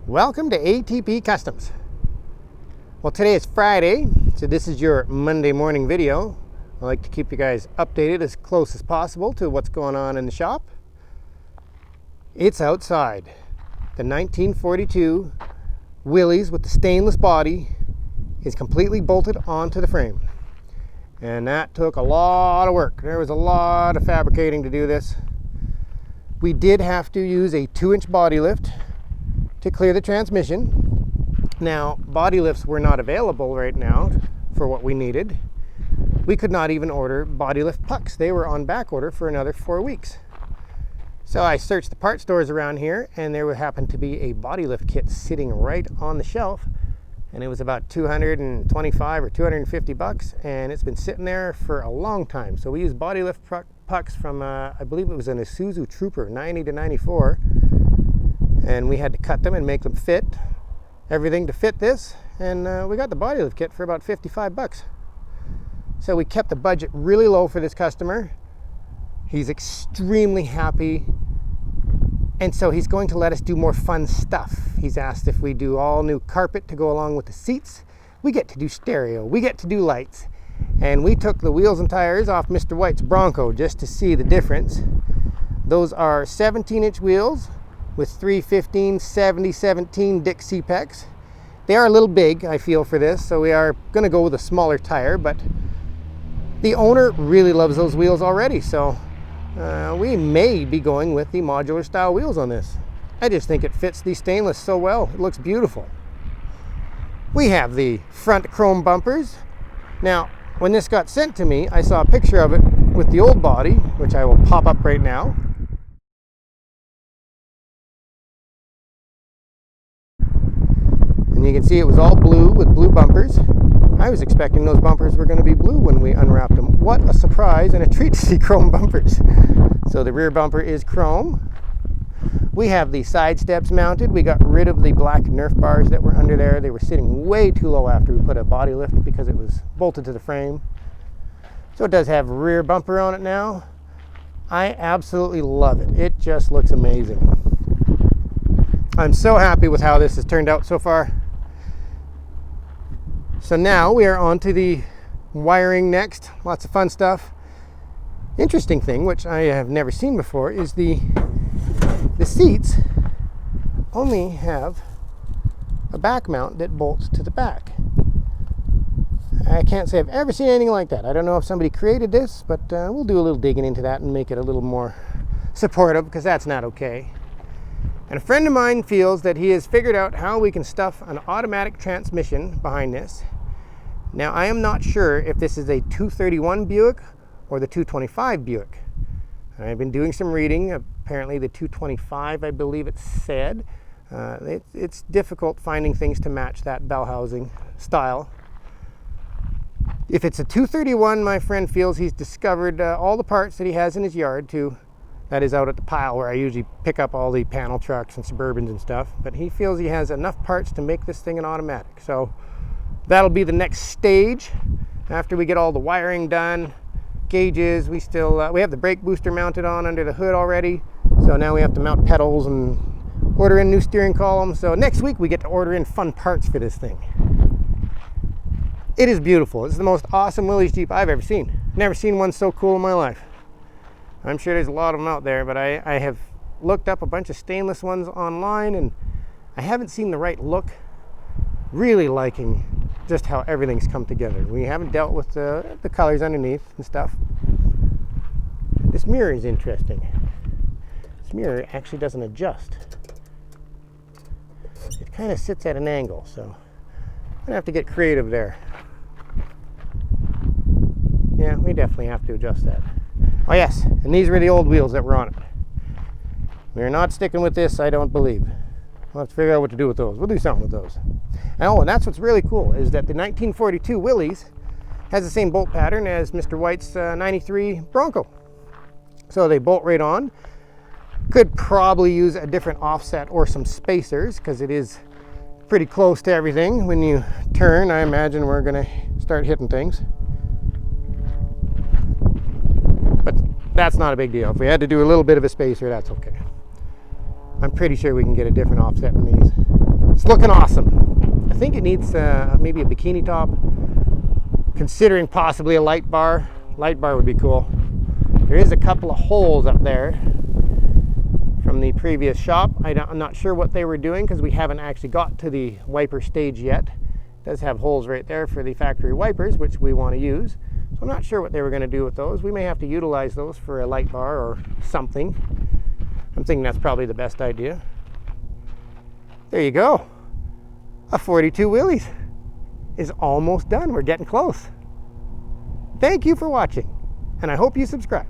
Welcome to ATP Customs. Well, today is Friday, so this is your Monday morning video. I like to keep you guys updated as close as possible to what's going on in the shop. It's outside. The 1942 Willys with the stainless body is completely bolted onto the frame. And that took a lot of work. There was a lot of fabricating to do this. We did have to use a 2-inch body lift to clear the transmission. Now, body lifts were not available right now for what we needed. We could not even order body lift pucks. They were on back order for another 4 weeks. So I searched the part stores around here, and there happened to be a body lift kit sitting right on the shelf, and it was about $225 or $250, and it's been sitting there for a long time. So we used body lift pucks from, I believe it was an Isuzu Trooper 90 to 94, and we had to cut them and make them fit, everything to fit this, and we got the body lift kit for about $55. So we kept the budget really low for this customer. He's extremely happy, and so he's going to let us do more fun stuff. He's asked if we do all new carpet to go along with the seats. We get to do stereo, we get to do lights, and we took the wheels and tires off Mr. White's Bronco just to see the difference. Those are 17-inch wheels with 315 70/17 Dick C-Pecs. They are a little big, I feel, for this, so we are going to go with a smaller tire, but the owner really loves those wheels already, so we may be going with the modular style wheels on this. I just think it fits the stainless so well. It looks beautiful. We have the front chrome bumpers. Now, when this got sent to me, I saw a picture of it with the old body, which I will pop up right now. And you can see it was all blue with blue bumpers. I was expecting those bumpers were going to be blue when we unwrapped them. What a surprise and a treat to see chrome bumpers. So the rear bumper is chrome. We have the side steps mounted. We got rid of the black Nerf bars that were under there. They were sitting way too low after we put a body lift because it was bolted to the frame. So it does have a rear bumper on it now. I absolutely love it. It just looks amazing. I'm so happy with how this has turned out so far. So now we are on to the wiring next. Lots of fun stuff. Interesting thing, which I have never seen before, is the seats only have a back mount that bolts to the back. I can't say I've ever seen anything like that. I don't know if somebody created this, but we'll do a little digging into that and make it a little more supportive, because that's not okay. And a friend of mine feels that he has figured out how we can stuff an automatic transmission behind this. Now, I am not sure if this is a 231 Buick or the 225 Buick. I've been doing some reading. Apparently the 225, I believe it said. It's difficult finding things to match that bell housing style. If it's a 231, my friend feels he's discovered all the parts that he has in his yard that is out at the pile where I usually pick up all the panel trucks and Suburbans and stuff. But he feels he has enough parts to make this thing an automatic. So that'll be the next stage after we get all the wiring done. Gauges, we have the brake booster mounted on under the hood already. So now we have to mount pedals and order in new steering columns. So next week we get to order in fun parts for this thing. It is beautiful. It's the most awesome Willys Jeep I've ever seen. Never seen one so cool in my life. I'm sure there's a lot of them out there, but I have looked up a bunch of stainless ones online, and I haven't seen the right look. Really liking just how everything's come together. We haven't dealt with the colors underneath and stuff. This mirror is interesting. This mirror actually doesn't adjust. It kind of sits at an angle, so I'm gonna have to get creative there. Yeah, we definitely have to adjust that. Oh yes, and these were the old wheels that were on it. We're not sticking with this, I don't believe. We'll have to figure out what to do with those. We'll do something with those. And that's what's really cool, is that the 1942 Willys has the same bolt pattern as Mr. White's 93 Bronco. So they bolt right on. Could probably use a different offset or some spacers, because it is pretty close to everything. When you turn, I imagine we're gonna start hitting things. But that's not a big deal. If we had to do a little bit of a spacer, that's okay. I'm pretty sure we can get a different offset in these. It's looking awesome. I think it needs maybe a bikini top, considering possibly a light bar. Light bar would be cool. There is a couple of holes up there from the previous shop. I'm not sure what they were doing because we haven't actually got to the wiper stage yet. It does have holes right there for the factory wipers, which we want to use. So I'm not sure what they were going to do with those. We may have to utilize those for a light bar or something. I'm thinking that's probably the best idea. There you go. A 42 Willys is almost done. We're getting close. Thank you for watching, and I hope you subscribe.